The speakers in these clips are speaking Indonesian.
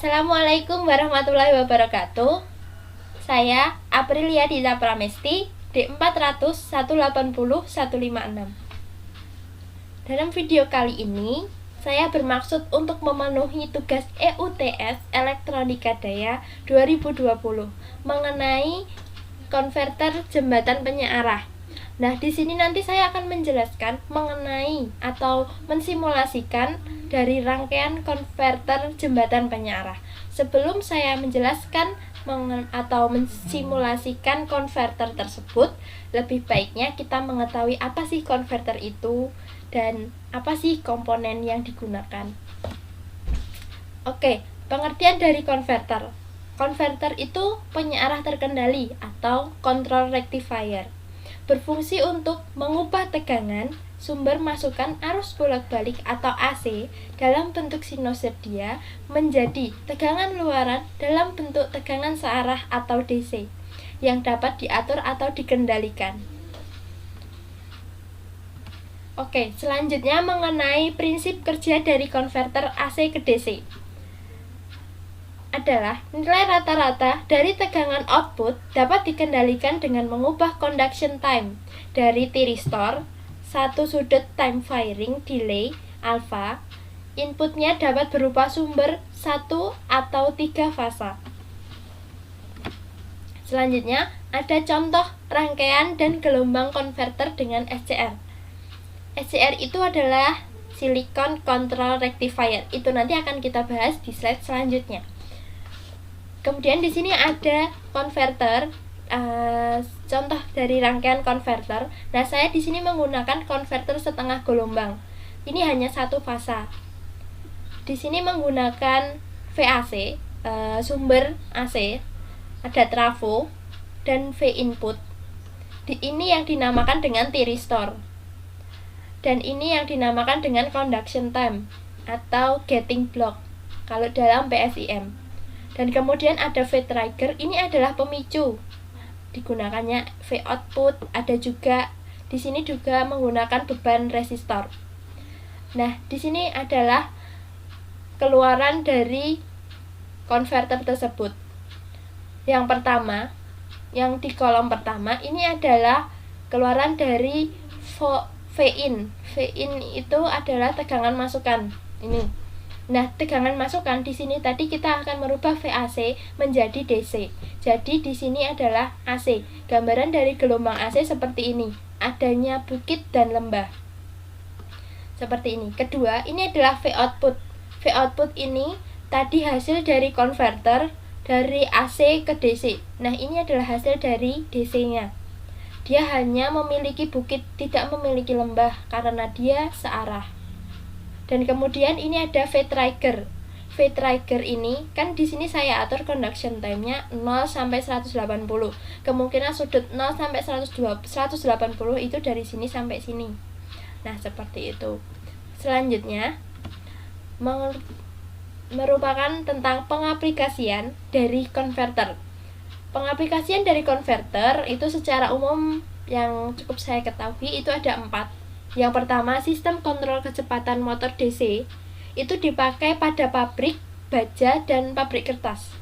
Assalamualaikum warahmatullahi wabarakatuh. Saya Aprilia Dita Pramesti, D400180156. Dalam video kali ini, saya bermaksud untuk memenuhi tugas EUTS Elektronika Daya 2020 mengenai konverter jembatan penyearah. Nah, di sini nanti saya akan menjelaskan mengenai atau mensimulasikan dari rangkaian konverter jembatan penyearah. Sebelum saya menjelaskan atau mensimulasikan konverter tersebut, lebih baiknya kita mengetahui apa sih konverter itu dan apa sih komponen yang digunakan. Oke, pengertian dari konverter. Konverter itu penyearah terkendali atau control rectifier. Berfungsi untuk mengubah tegangan sumber masukan arus bolak-balik atau AC dalam bentuk sinusoidea menjadi tegangan luaran dalam bentuk tegangan searah atau DC yang dapat diatur atau dikendalikan. Oke, selanjutnya mengenai prinsip kerja dari konverter AC ke DC adalah nilai rata-rata dari tegangan output dapat dikendalikan dengan mengubah conduction time dari tiristor, satu sudut time varying delay alpha. Inputnya dapat berupa sumber 1 atau 3 fasa. Selanjutnya ada contoh rangkaian dan gelombang konverter dengan SCR. SCR itu adalah Silicon Control Rectifier. Itu nanti akan kita bahas di slide selanjutnya. Kemudian di sini ada konverter, contoh dari rangkaian konverter. Nah, saya di sini menggunakan konverter setengah gelombang. Ini hanya satu fasa. Di sini menggunakan VAC, sumber AC, ada trafo dan V input. Ini yang dinamakan dengan tiristor. Dan ini yang dinamakan dengan conduction time atau gating block kalau dalam PSIM. Dan kemudian ada V trigger, ini adalah pemicu. Digunakannya V output, ada juga di sini juga menggunakan beban resistor. Nah, di sini adalah keluaran dari konverter tersebut. Yang pertama, yang di kolom pertama ini adalah keluaran dari V-in. V-in itu adalah tegangan masukan. Ini. Nah, tegangan masukan di sini tadi kita akan merubah VAC menjadi DC. Jadi di sini adalah AC. Gambaran dari gelombang AC seperti ini. Adanya bukit dan lembah. Seperti ini. Kedua, ini adalah V output. V output ini tadi hasil dari konverter dari AC ke DC. Nah, ini adalah hasil dari DC-nya. Dia hanya memiliki bukit, tidak memiliki lembah karena dia searah. Dan kemudian ini ada V trigger. V trigger ini kan di sini saya atur conduction time-nya 0 sampai 180. Kemungkinan sudut 0 sampai 180 itu dari sini sampai sini. Nah, seperti itu. Selanjutnya merupakan tentang pengaplikasian dari konverter. Pengaplikasian dari konverter itu secara umum yang cukup saya ketahui itu ada 4. Yang pertama, sistem kontrol kecepatan motor DC itu dipakai pada pabrik baja dan pabrik kertas.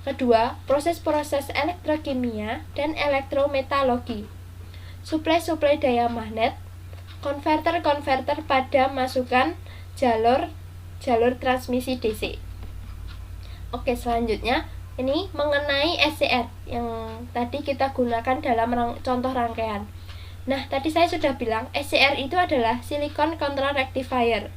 Kedua, proses-proses elektrokimia dan elektrometalogi. Suplai-suplai daya magnet, konverter-konverter pada masukan jalur transmisi DC. Oke, selanjutnya ini mengenai SCR yang tadi kita gunakan dalam contoh rangkaian. Nah, tadi saya sudah bilang SCR itu adalah Silicon Control Rectifier.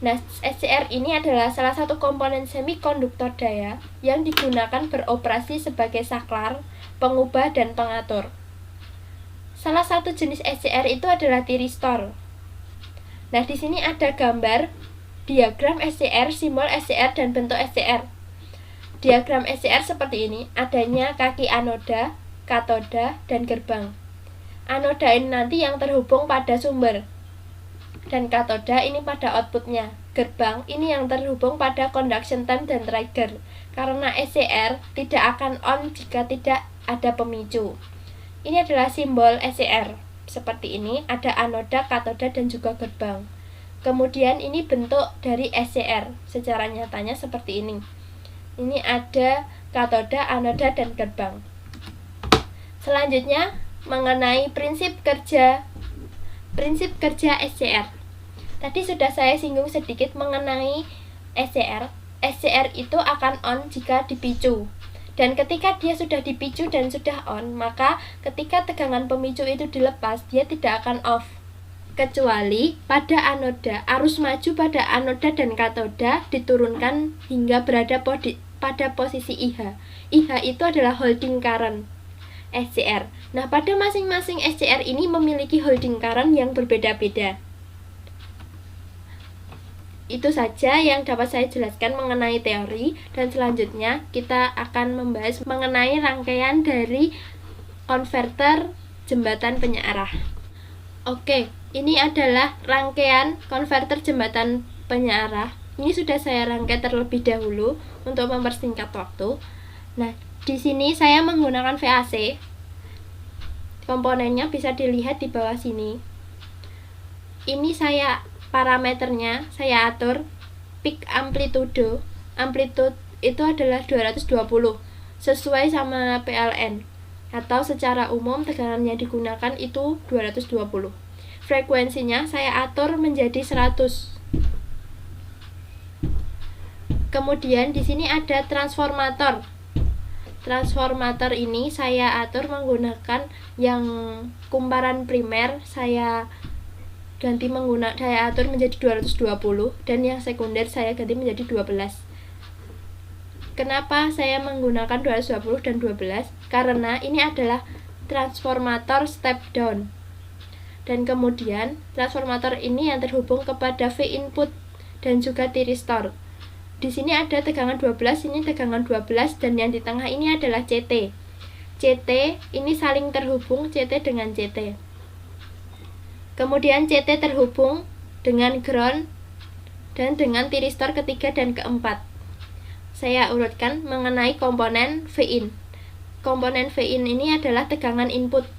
Nah, SCR ini adalah salah satu komponen semikonduktor daya yang digunakan beroperasi sebagai saklar, pengubah, dan pengatur. Salah satu jenis SCR itu adalah tiristor. Nah, di sini ada gambar diagram SCR, simbol SCR, dan bentuk SCR. Diagram SCR seperti ini, adanya kaki anoda, katoda, dan gerbang. Anoda ini nanti yang terhubung pada sumber dan katoda ini pada outputnya. Gerbang ini yang terhubung pada conduction time dan trigger. Karena SCR tidak akan on jika tidak ada pemicu. Ini adalah simbol SCR. Seperti ini, ada anoda, katoda, dan juga gerbang. Kemudian ini bentuk dari SCR. Secara nyatanya seperti ini. Ini ada katoda, anoda, dan gerbang. Selanjutnya mengenai prinsip kerja SCR. Tadi sudah saya singgung sedikit mengenai SCR. SCR itu akan on jika dipicu. Dan ketika dia sudah dipicu dan sudah on, maka ketika tegangan pemicu itu dilepas, dia tidak akan off. Kecuali pada anoda, arus maju pada anoda dan katoda diturunkan hingga berada pada posisi IH. IH itu adalah holding current SCR. Nah, pada masing-masing SCR ini memiliki holding current yang berbeda-beda. Itu saja yang dapat saya jelaskan mengenai teori, dan selanjutnya kita akan membahas mengenai rangkaian dari konverter jembatan penyearah. Oke, ini adalah rangkaian konverter jembatan penyearah. Ini sudah saya rangkai terlebih dahulu untuk mempersingkat waktu. Nah, di sini saya menggunakan VAC. Komponennya bisa dilihat di bawah sini. Ini parameternya saya atur peak amplitude itu adalah 220 sesuai sama PLN, atau secara umum tegangan yang digunakan itu 220. Frekuensinya saya atur menjadi 100. Kemudian di sini ada transformator. Transformator ini saya atur menggunakan yang kumparan primer, saya atur menjadi 220, dan yang sekunder saya ganti menjadi 12. Kenapa saya menggunakan 220 dan 12? Karena ini adalah transformator step down. Dan kemudian transformator ini yang terhubung kepada V input dan juga tiristor. Di sini ada tegangan 12, ini tegangan 12, dan yang di tengah ini adalah CT. CT ini saling terhubung, CT dengan CT. Kemudian CT terhubung dengan ground dan dengan tiristor ketiga dan keempat. Saya urutkan mengenai komponen Vin. Komponen Vin ini adalah tegangan input.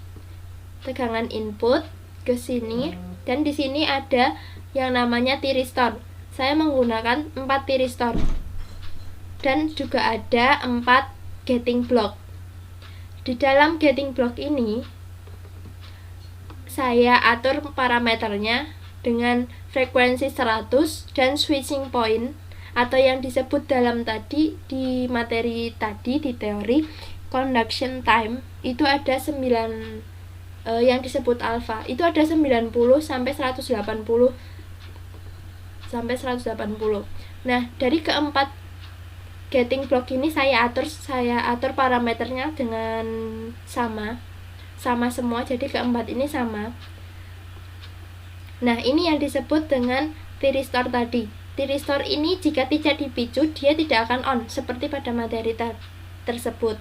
Tegangan input ke sini, dan di sini ada yang namanya tiristor. Saya menggunakan 4 tiristor. Dan juga ada 4 gating block. Di dalam gating block ini saya atur parameternya dengan frekuensi 100 dan switching point, atau yang disebut dalam tadi di materi tadi di teori conduction time itu ada 9 yang disebut alpha itu ada 90 sampai 180 sampai 180. Nah, dari keempat gating block ini saya atur parameternya dengan sama semua, jadi keempat ini sama. Nah, ini yang disebut dengan tiristor tadi. Tiristor ini jika tidak dipicu dia tidak akan on seperti pada materi tersebut.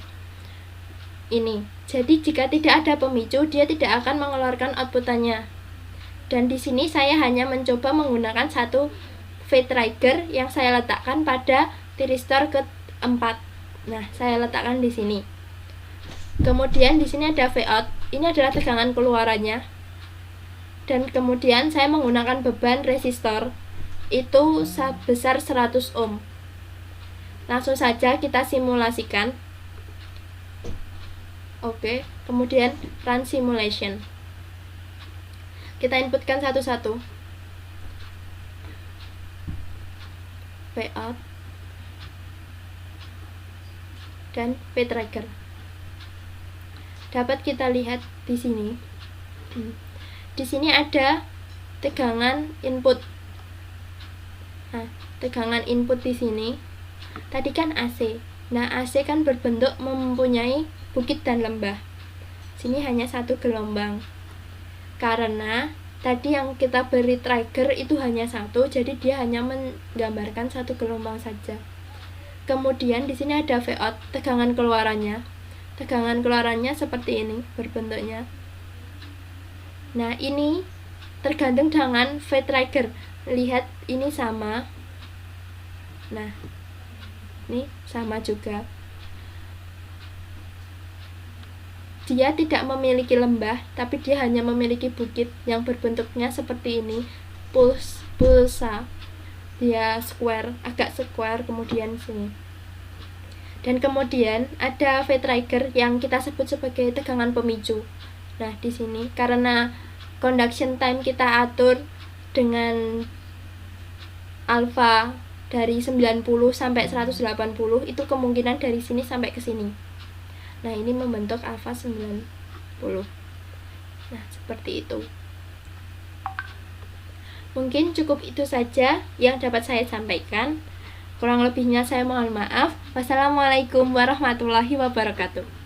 Ini. Jadi jika tidak ada pemicu dia tidak akan mengeluarkan outputannya. Dan di sini saya hanya mencoba menggunakan satu V-trigger yang saya letakkan pada tiristor keempat. Nah, saya letakkan di sini. Kemudian di sini ada V-out. Ini adalah tegangan keluarannya. Dan kemudian saya menggunakan beban resistor itu sebesar 100 ohm. Langsung saja kita simulasikan. Oke, kemudian run simulation. Kita inputkan satu-satu. V-out dan V-trigger. Dapat kita lihat di sini. Di sini ada tegangan input. Nah, tegangan input di sini. Tadi kan AC. Nah, AC kan berbentuk mempunyai bukit dan lembah. Sini hanya satu gelombang. Karena tadi yang kita beri trigger itu hanya satu, jadi dia hanya menggambarkan satu gelombang saja. Kemudian di sini ada V-out, tegangan keluarannya. Tegangan keluarannya seperti ini berbentuknya. Nah, ini tergantung dengan V-trigger. Lihat, ini sama. Nah, ini sama juga. Dia tidak memiliki lembah, tapi dia hanya memiliki bukit yang berbentuknya seperti ini. Pulsa. Dia square, agak square, kemudian sini. Dan kemudian ada V trigger yang kita sebut sebagai tegangan pemicu. Nah, di sini karena conduction time kita atur dengan alfa dari 90 sampai 180, itu kemungkinan dari sini sampai ke sini. Nah, ini membentuk alfa 90. Nah, seperti itu. Mungkin cukup itu saja yang dapat saya sampaikan. Kurang lebihnya saya mohon maaf. Wassalamualaikum warahmatullahi wabarakatuh.